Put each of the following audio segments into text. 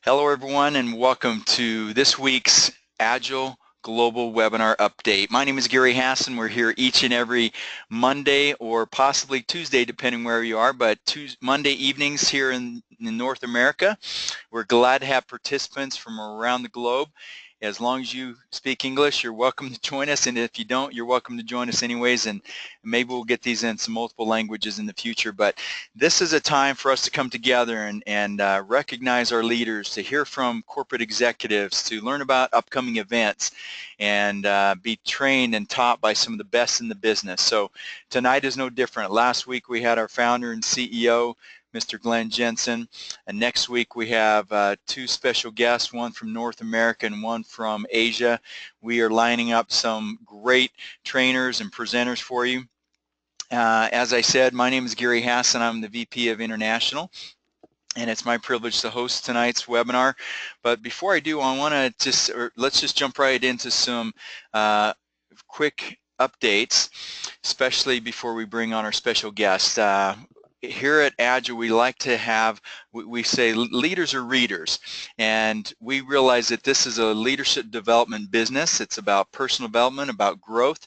Hello everyone and welcome to this week's Agile Global Webinar Update. My name is Gary Hassan. We're here each and every Monday or possibly Tuesday depending where you are, but Monday evenings here in North America. We're glad to have participants from around the globe. As long as you speak English, you're welcome to join us, and if you don't, you're welcome to join us anyways, and maybe we'll get these in some multiple languages in the future. But this is a time for us to come together and recognize our leaders, to hear from corporate executives, to learn about upcoming events, and be trained and taught by some of the best in the business. So tonight is no different. Last week we had our founder and CEO, Mr. Glenn Jensen, and next week we have two special guests, one from North America and one from Asia. We are lining up some great trainers and presenters for you. As I said, my name is Gary Hassan. I'm the VP of International, and it's my privilege to host tonight's webinar. But before I do, I want to let's just jump right into some quick updates, especially before we bring on our special guest. Here at Agile, we like to have, we say leaders are readers, and we realize that this is a leadership development business. It's about personal development, about growth,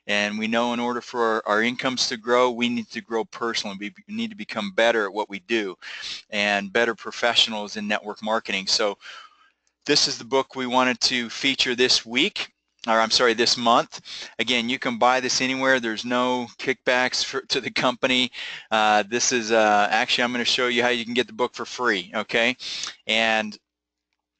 and we know in order for our incomes to grow, we need to grow personally. We need to become better at what we do and better professionals in network marketing. So this is the book we wanted to feature this week. Or I'm sorry, this month. Again, you can buy this anywhere. There's no kickbacks to the company. This is actually, I'm going to show you how you can get the book for free, okay? And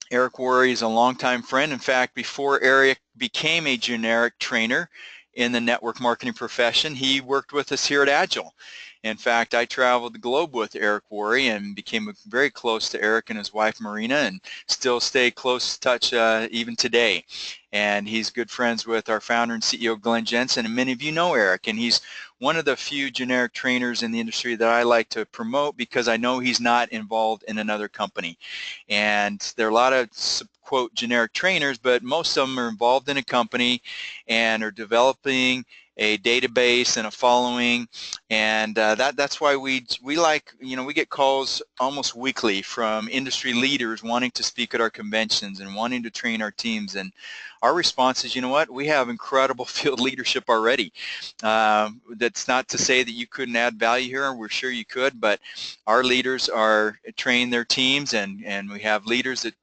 Eric Worre is a longtime friend. In fact, before Eric became a generic trainer in the network marketing profession, he worked with us here at Agile. In fact, I traveled the globe with Eric Worre and became very close to Eric and his wife Marina, and still stay close touch even today. And he's good friends with our founder and CEO Glenn Jensen, and many of you know Eric, and he's one of the few generic trainers in the industry that I like to promote because I know he's not involved in another company. And there are a lot of quote generic trainers, but most of them are involved in a company and are developing a database and a following, and that's why we like, we get calls almost weekly from industry leaders wanting to speak at our conventions and wanting to train our teams, and our response is, you know what, we have incredible field leadership already. That's not to say that you couldn't add value here, we're sure you could, but our leaders are train their teams, and we have leaders that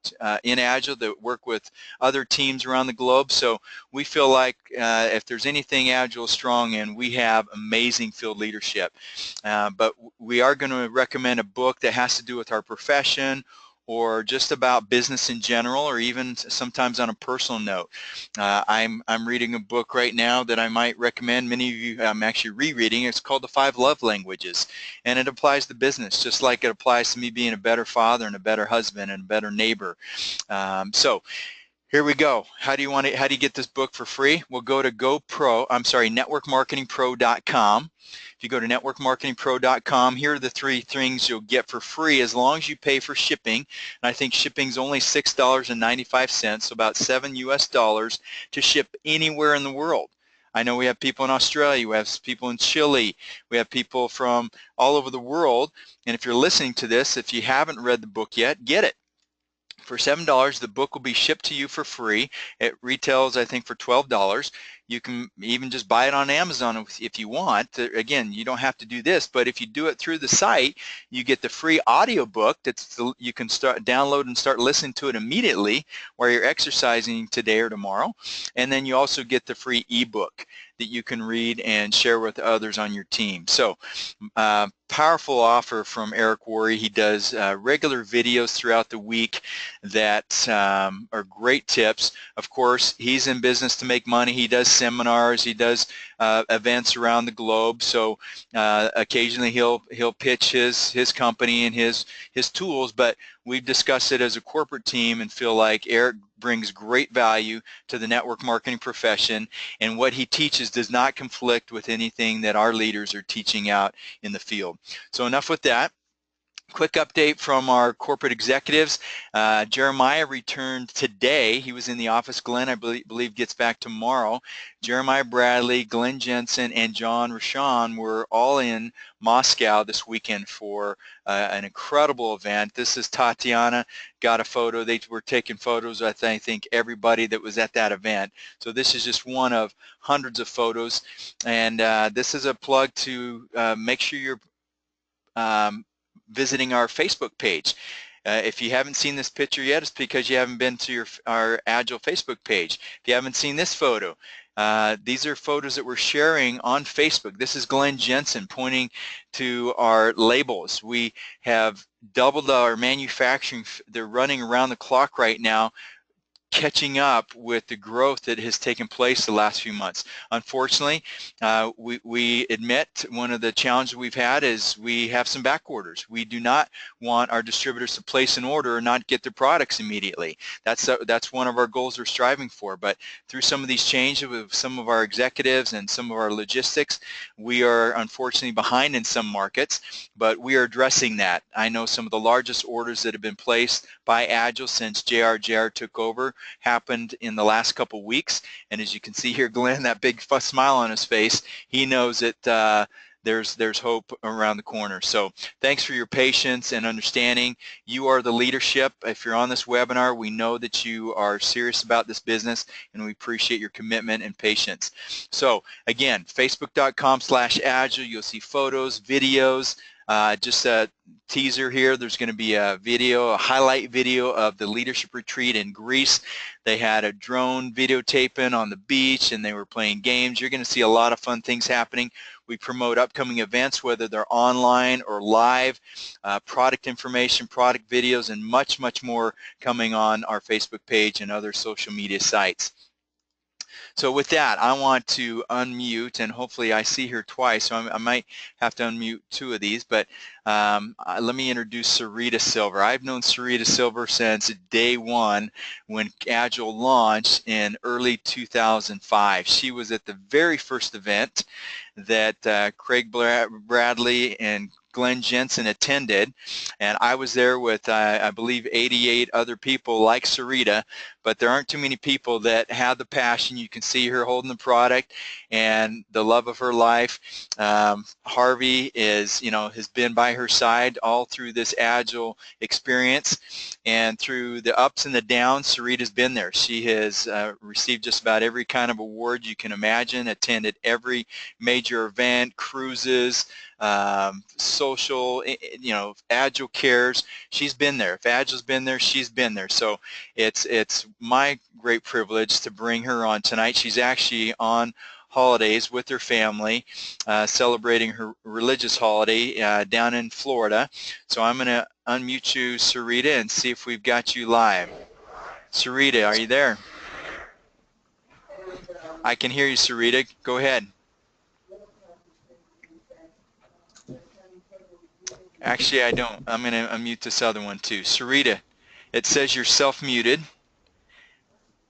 in Agile that work with other teams around the globe. So we feel like if there's anything Agile is strong in, we have amazing field leadership. But we are going to recommend a book that has to do with our profession, or just about business in general, or even sometimes on a personal note. I'm reading a book right now that I might recommend. Many of you, I'm actually rereading. It's called The 5 Love Languages, and it applies to business just like it applies to me being a better father and a better husband and a better neighbor. So here we go. How do you get this book for free? Well, go to networkmarketingpro.com. If you go to networkmarketingpro.com, here are the 3 things you'll get for free as long as you pay for shipping. And I think shipping's only $6.95, so about $7 US to ship anywhere in the world. I know we have people in Australia, we have people in Chile, we have people from all over the world. And if you're listening to this, if you haven't read the book yet, get it. For $7, the book will be shipped to you for free. It retails, I think, for $12. You can even just buy it on Amazon if you want. Again, you don't have to do this, but if you do it through the site, you get the free audiobook you can download and start listening to it immediately while you're exercising today or tomorrow. And then you also get the free ebook that you can read and share with others on your team. So powerful offer from Eric Worre. He does regular videos throughout the week that are great tips. Of course, he's in business to make money. He does seminars, he does events around the globe, so occasionally he'll pitch his company and his tools, but we've discussed it as a corporate team and feel like Eric brings great value to the network marketing profession, and what he teaches does not conflict with anything that our leaders are teaching out in the field. So enough with that. Quick update from our corporate executives. Jeremiah returned today. He was in the office. Glenn, I believe, gets back tomorrow. Jeremiah Bradley, Glenn Jensen, and John Rashawn were all in Moscow this weekend for an incredible event. This is Tatiana, got a photo. They were taking photos, I think, everybody that was at that event. So this is just one of hundreds of photos. And this is a plug to make sure you're visiting our Facebook page. If you haven't seen this picture yet, it's because you haven't been to our Agile Facebook page. If you haven't seen this photo, these are photos that we're sharing on Facebook. This is Glenn Jensen pointing to our labels. We have doubled our manufacturing. They're running around the clock right now, catching up with the growth that has taken place the last few months. Unfortunately, we admit one of the challenges we've had is we have some back orders. We do not want our distributors to place an order and not get their products immediately. That's one of our goals we're striving for. But through some of these changes with some of our executives and some of our logistics, we are unfortunately behind in some markets, but we are addressing that. I know some of the largest orders that have been placed by Agile since JR took over happened in the last couple weeks, and as you can see here, Glenn, that big smile on his face, he knows that there's hope around the corner. So thanks for your patience and understanding. You are the leadership. If you're on this webinar, we know that you are serious about this business, and we appreciate your commitment and patience. So again, facebook.com/Agile, you'll see photos, videos, just a teaser here. There's going to be a video, a highlight video of the leadership retreat in Greece. They had a drone videotaping on the beach, and they were playing games. You're going to see a lot of fun things happening. We promote upcoming events, whether they're online or live, product information, product videos, and much, much more coming on our Facebook page and other social media sites. So with that, I want to unmute, and hopefully I see her twice, so I might have to unmute two of these, but let me introduce Sarita Silver. I've known Sarita Silver since day one when Agile launched in early 2005. She was at the very first event that Craig Bradley and Glenn Jensen attended, and I was there with I believe 88 other people like Sarita, but there aren't too many people that have the passion. You can see her holding the product and the love of her life. Harvey is, has been by her side all through this Agile experience, and through the ups and the downs, Sarita's been there. She has received just about every kind of award you can imagine, attended every major event, cruises, social, Agile cares. She's been there. If Agile's been there, she's been there. So it's my great privilege to bring her on tonight. She's actually on holidays with her family, celebrating her religious holiday down in Florida. So I'm going to unmute you, Sarita, and see if we've got you live. Sarita, are you there? I can hear you, Sarita. Go ahead. Actually, I don't. I'm going to unmute this other one too. Sarita, it says you're self-muted.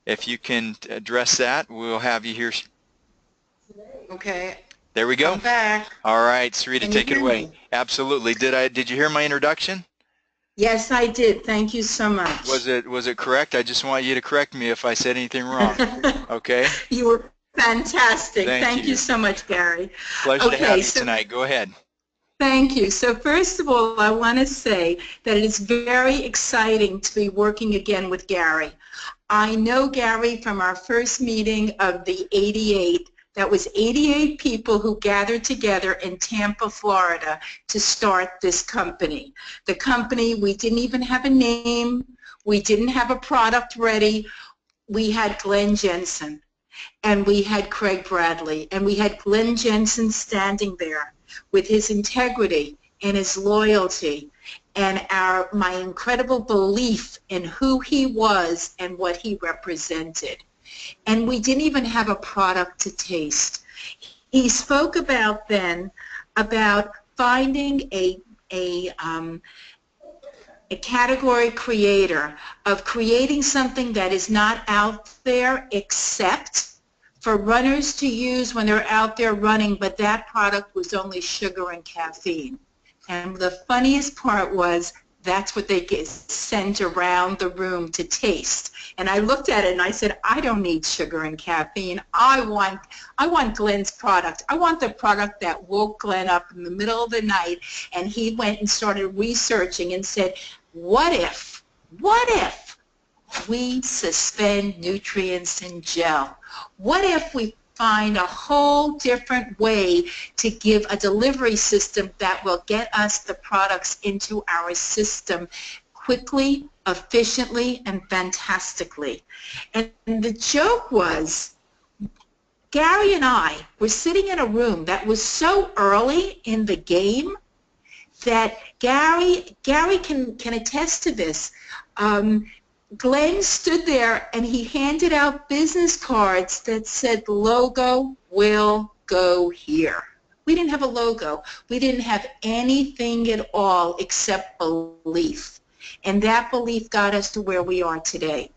If you can address that, we'll have you here. Okay. There we go. I'm back. All right, Sarita, take it away. Me? Absolutely. Did you hear my introduction? Yes, I did. Thank you so much. Was it correct? I just want you to correct me if I said anything wrong. Okay. You were fantastic. Thank you so much, Gary. Pleasure to have you tonight. Go ahead. Thank you. So first of all, I want to say that it is very exciting to be working again with Gary. I know Gary from our first meeting of the 88. That was 88 people who gathered together in Tampa, Florida to start this company. The company, we didn't even have a name. We didn't have a product ready. We had Glenn Jensen, and we had Craig Bradley, and we had Glenn Jensen standing there with his integrity and his loyalty and my incredible belief in who he was and what he represented. And we didn't even have a product to taste. He spoke about finding a category creator, of creating something that is not out there except for runners to use when they're out there running, but that product was only sugar and caffeine. And the funniest part was that's what they get sent around the room to taste. And I looked at it and I said, I don't need sugar and caffeine. I want Glenn's product. I want the product that woke Glenn up in the middle of the night, and he went and started researching and said, what if we suspend nutrients in gel? What if we find a whole different way to give a delivery system that will get us the products into our system quickly, efficiently, and fantastically? And the joke was, Gary and I were sitting in a room that was so early in the game that Gary can attest to this. Glenn stood there and he handed out business cards that said, the logo will go here. We didn't have a logo. We didn't have anything at all except belief. And that belief got us to where we are today.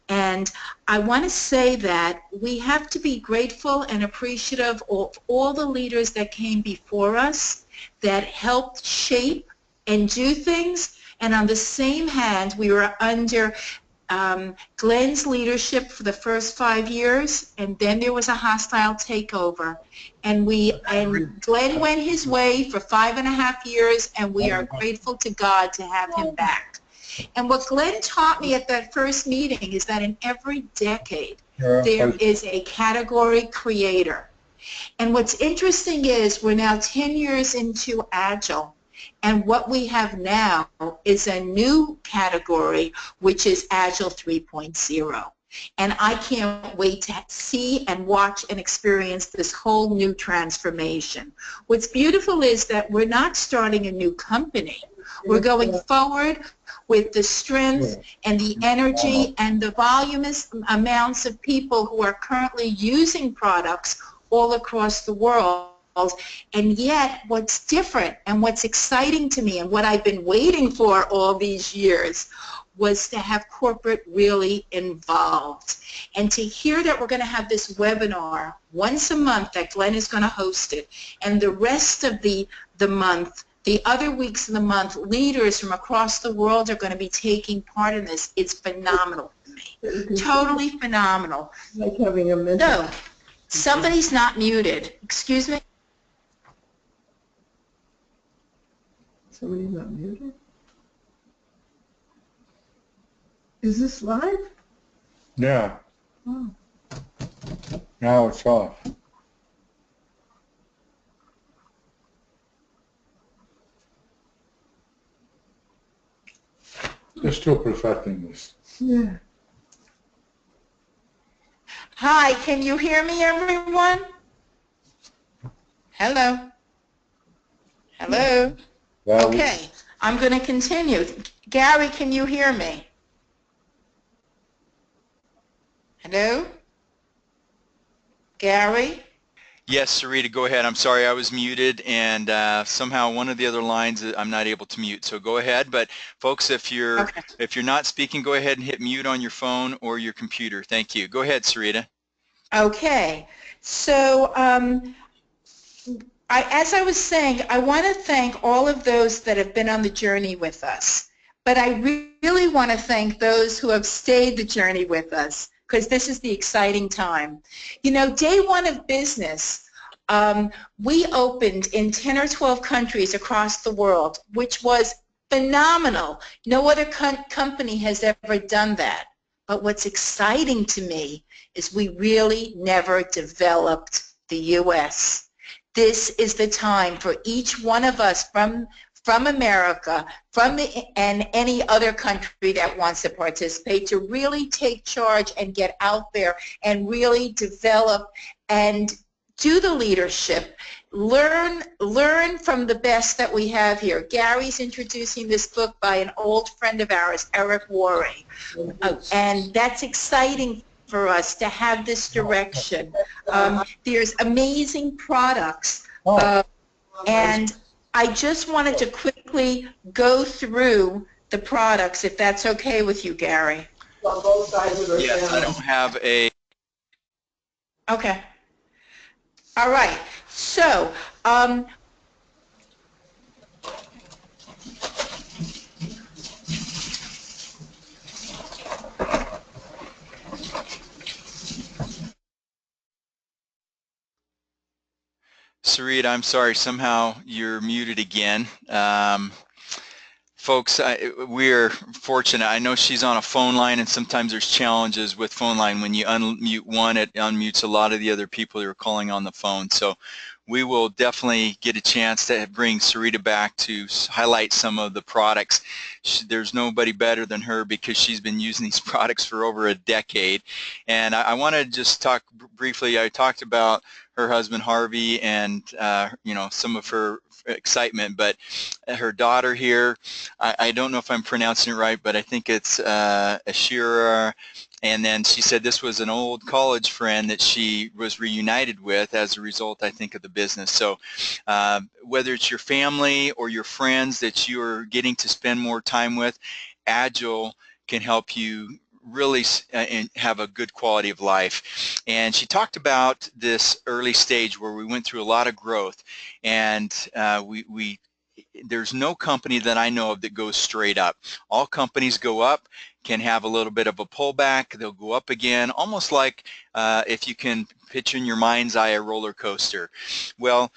And I want to say that we have to be grateful and appreciative of all the leaders that came before us that helped shape and do things. And on the same hand, we were under Glenn's leadership for the first 5 years, and then there was a hostile takeover. And Glenn went his way for 5.5 years, and we are grateful to God to have him back. And what Glenn taught me at that first meeting is that in every decade, there is a category creator. And what's interesting is we're now 10 years into Agile, and what we have now is a new category, which is Agile 3.0. And I can't wait to see and watch and experience this whole new transformation. What's beautiful is that we're not starting a new company. We're going forward with the strength and the energy and the voluminous amounts of people who are currently using products all across the world. And yet what's different and what's exciting to me and what I've been waiting for all these years was to have corporate really involved. And to hear that we're going to have this webinar once a month, that Glenn is going to host it, and the rest of the month, the other weeks of the month, leaders from across the world are going to be taking part in this. It's phenomenal to me. Totally phenomenal. Like having a mentor. No, somebody's not muted. Excuse me? Somebody's not muted? Is this live? Yeah. Oh. Now it's off. They're still perfecting this. Yeah. Hi, can you hear me, everyone? Hello? Hello? Well, Okay, I'm going to continue. Gary, can you hear me? Hello? Gary? Yes, Sarita, go ahead. I'm sorry I was muted, and somehow one of the other lines I'm not able to mute. So go ahead. But folks, if you're not speaking, go ahead and hit mute on your phone or your computer. Thank you. Go ahead, Sarita. Okay. So as I was saying, I want to thank all of those that have been on the journey with us. But I really want to thank those who have stayed the journey with us, because this is the exciting time. You know, day one of business, we opened in 10 or 12 countries across the world, which was phenomenal. No other company has ever done that. But what's exciting to me is we really never developed the U.S. This is the time for each one of us from America, and any other country that wants to participate, to really take charge and get out there and really develop and do the leadership. Learn from the best that we have here. Gary's introducing this book by an old friend of ours, Eric Worre, and that's exciting for us to have this direction. There's amazing products, and I just wanted to quickly go through the products, if that's okay with you, Gary. On both sides of the Yes, I don't have a... Okay. All right. So, Sarita, I'm sorry, somehow you're muted again. Folks, we're fortunate. I know she's on a phone line, and sometimes there's challenges with phone line. When you unmute one, it unmutes a lot of the other people who are calling on the phone. So we will definitely get a chance to bring Sarita back to highlight some of the products. There's nobody better than her because she's been using these products for over a decade. And I want to just talk briefly. I talked about her husband Harvey and you know, some of her excitement, but her daughter here, I don't know if I'm pronouncing it right, but I think it's Ashira. And then she said this was an old college friend that she was reunited with as a result, I think, of the business. So whether it's your family or your friends that you're getting to spend more time with, Agile can help you really have a good quality of life. And she talked about this early stage where we went through a lot of growth, and there's no company that I know of that goes straight up. All companies go up, can have a little bit of a pullback, they'll go up again, almost like if you can picture in your mind's eye a roller coaster. Well,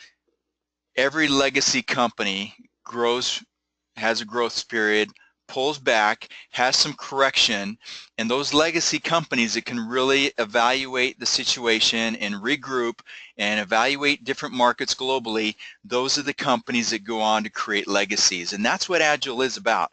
every legacy company grows, has a growth period, pulls back, has some correction, and those legacy companies that can really evaluate the situation and regroup and evaluate different markets globally, those are the companies that go on to create legacies. And that's what Agile is about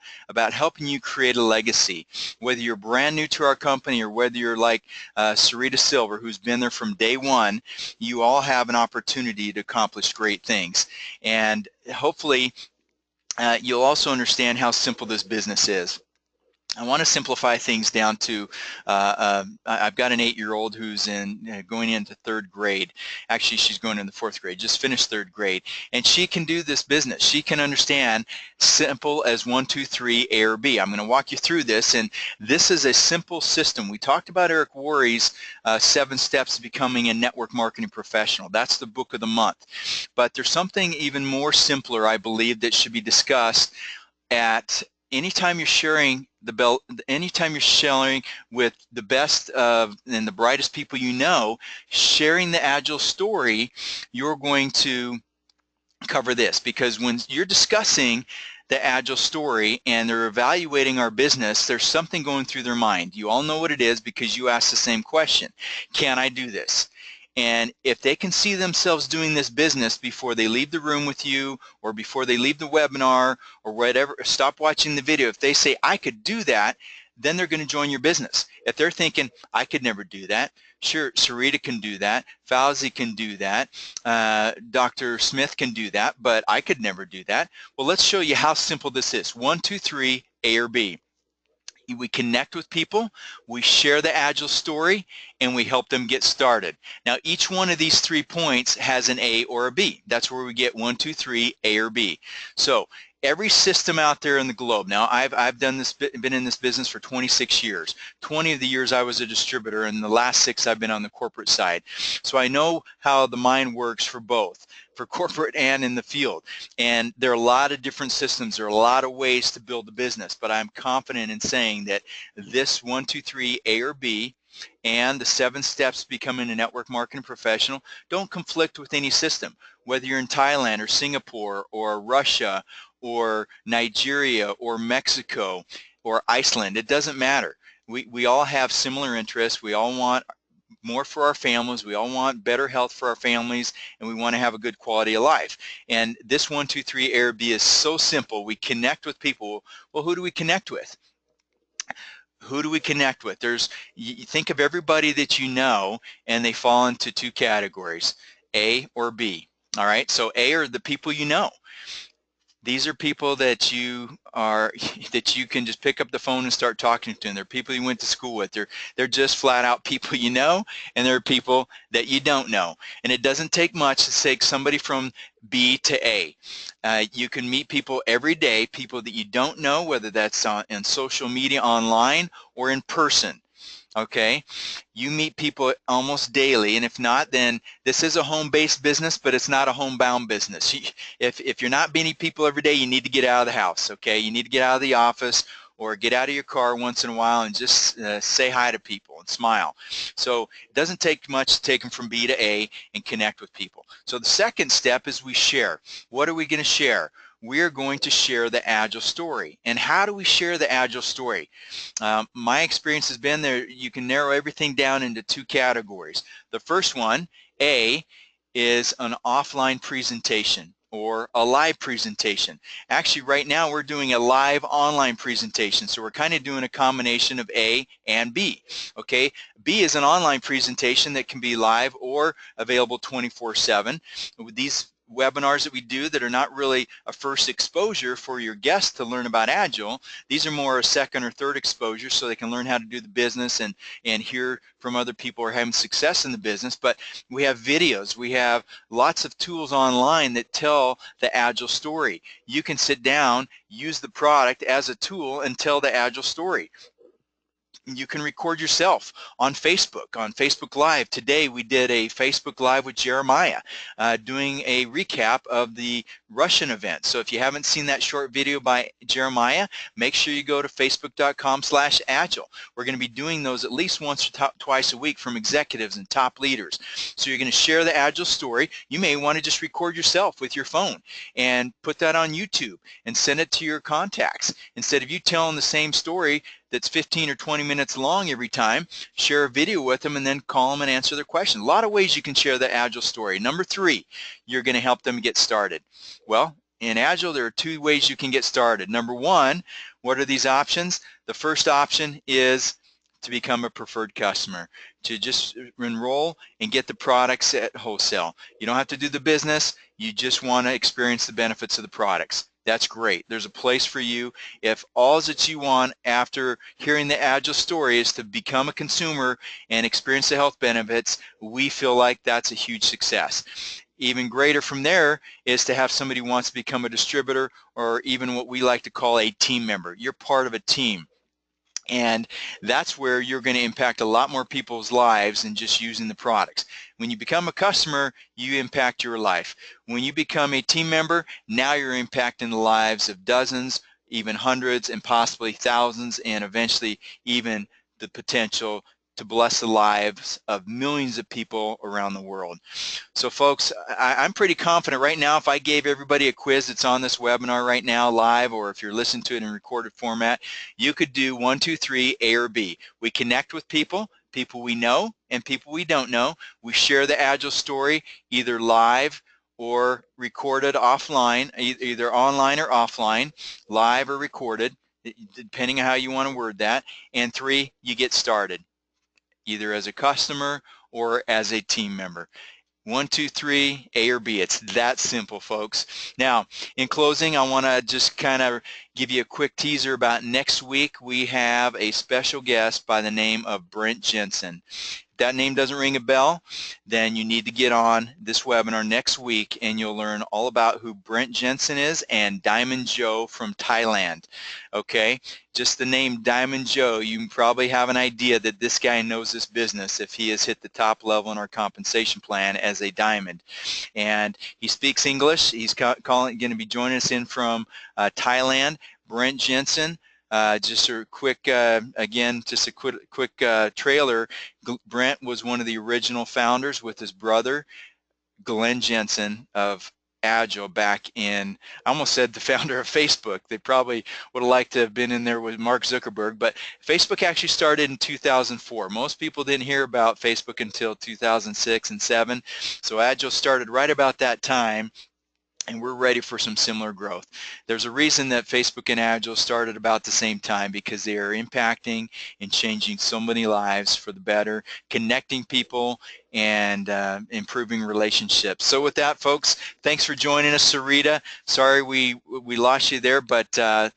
helping you create a legacy. Whether you're brand new to our company or whether you're like Sarita Silver, who's been there from day one, you all have an opportunity to accomplish great things. And hopefully you'll also understand how simple this business is. I want to simplify things down to, I've got an 8-year-old who's going into 3rd grade. Actually, she's going into 4th grade, just finished 3rd grade. And she can do this business. She can understand simple as 1, 2, 3, A or B. I'm going to walk you through this, and this is a simple system. We talked about Eric Worre's 7 Steps to Becoming a Network Marketing Professional. That's the book of the month. But there's something even more simpler, I believe, that should be discussed at anytime you're sharing anytime you're sharing with the best and the brightest people you know, sharing the Agile story, you're going to cover this, because when you're discussing the Agile story and they're evaluating our business, there's something going through their mind. You all know what it is because you asked the same question. Can I do this? And if they can see themselves doing this business before they leave the room with you or before they leave the webinar or whatever, stop watching the video, if they say, I could do that, then they're going to join your business. If they're thinking, I could never do that, sure, Sarita can do that, Fauzi can do that, Dr. Smith can do that, but I could never do that. Well, let's show you how simple this is. 1, 2, 3, A or B. We connect with people, we share the Agile story, and we help them get started. Now, each one of these 3 points has an A or a B. That's where we get 1, 2, 3, A or B. So every system out there in the globe. Now, I've been in this business for 26 years. 20 of the years I was a distributor, and the last 6 I've been on the corporate side. So I know how the mind works for both, for corporate and in the field. And there are a lot of different systems. There are a lot of ways to build a business, but I'm confident in saying that this 1, 2, 3, A or B, and the 7 steps to becoming a network marketing professional don't conflict with any system. Whether you're in Thailand or Singapore or Russia or Nigeria or Mexico or Iceland, it doesn't matter. We all have similar interests. We all want more for our families. We all want better health for our families, and we want to have a good quality of life. And this 1, 2, 3, A or B is so simple. We connect with people. Well, who do we connect with? Who do we connect with? You think of everybody that you know, and they fall into 2 categories, A or B. All right, so A are the people you know. These are people that you can just pick up the phone and start talking to them. They're people you went to school with. They're just flat out people you know, and they're people that you don't know. And it doesn't take much to take somebody from B to A. You can meet people every day, people that you don't know, whether that's on social media, online, or in person. okay? You meet people almost daily, and if not, then this is a home-based business, but it's not a homebound business. If you're not meeting people every day, you need to get out of the house, okay? You need to get out of the office or get out of your car once in a while and just say hi to people and smile. So it doesn't take much to take them from B to A and connect with people. So the second step is we share. What are we going to share? We're going to share the Agile story. And how do we share the Agile story? My experience has been there, you can narrow everything down into two categories. The first one, A, is an offline presentation or a live presentation. Actually, right now we're doing a live online presentation, so we're kind of doing a combination of A and B. Okay, B is an online presentation that can be live or available 24/7. With these webinars that we do that are not really a first exposure for your guests to learn about Agile, these are more a second or third exposure so they can learn how to do the business and hear from other people who are having success in the business. But we have videos, we have lots of tools online that tell the Agile story. You can sit down, use the product as a tool and tell the Agile story. You can record yourself on Facebook Live. Today we did a Facebook Live with Jeremiah doing a recap of the Russian event. So if you haven't seen that short video by Jeremiah, make sure you go to facebook.com/agile. We're going to be doing those at least once or twice a week from executives and top leaders. So you're going to share the Agile story. You may want to just record yourself with your phone and put that on YouTube and send it to your contacts. Instead of you telling the same story that's 15 or 20 minutes long every time, share a video with them and then call them and answer their questions. A lot of ways you can share the Agile story. Number 3, you're going to help them get started. Well, in Agile, there are 2 ways you can get started. Number 1, what are these options? The first option is to become a preferred customer, to just enroll and get the products at wholesale. You don't have to do the business. You just want to experience the benefits of the products. That's great. There's a place for you. If all that you want after hearing the Agile story is to become a consumer and experience the health benefits, we feel like that's a huge success. Even greater from there is to have somebody who wants to become a distributor or even what we like to call a team member. You're part of a team. And that's where you're going to impact a lot more people's lives than just using the products. When you become a customer, you impact your life. When you become a team member, now you're impacting the lives of dozens, even hundreds, and possibly thousands, and eventually even the potential to bless the lives of millions of people around the world. So folks, I'm pretty confident right now if I gave everybody a quiz that's on this webinar right now live, or if you're listening to it in recorded format, you could do 1, 2, 3, A or B. We connect with people we know and people we don't know. We share the Agile story either live or recorded offline, either online or offline, live or recorded, depending on how you want to word that. And 3, you get started, either as a customer or as a team member. 1, 2, 3, A or B. It's that simple, folks. Now, in closing, I want to just kind of give you a quick teaser about next week. We have a special guest by the name of Brent Jensen. If that name doesn't ring a bell, then you need to get on this webinar next week and you'll learn all about who Brent Jensen is and Diamond Joe from Thailand. Okay, just the name Diamond Joe, you can probably have an idea that this guy knows this business if he has hit the top level in our compensation plan as a diamond. And he speaks English. He's going to be joining us in from Thailand. Brent Jensen. Just a quick, again, just a quick trailer. Brent was one of the original founders with his brother, Glenn Jensen, of Agile back in, I almost said the founder of Facebook. They probably would have liked to have been in there with Mark Zuckerberg, but Facebook actually started in 2004. Most people didn't hear about Facebook until 2006 and 7, so Agile started right about that time. And we're ready for some similar growth. There's a reason that Facebook and Agile started about the same time, because they are impacting and changing so many lives for the better, connecting people and improving relationships. So with that, folks, thanks for joining us. Sarita, sorry we lost you there, but the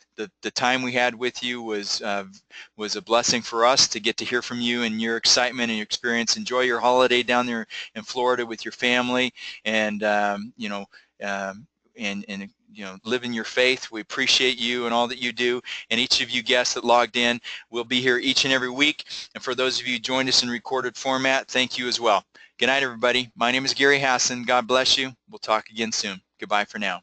time we had with you was a blessing for us to get to hear from you and your excitement and your experience. Enjoy your holiday down there in Florida with your family, and you know, and living your faith. We appreciate you and all that you do, and each of you guests that logged in. We'll be here each and every week, and for those of you who joined us in recorded format, thank you as well. Good night, everybody. My name is Gary Hassan. God bless you. We'll talk again soon. Goodbye for now.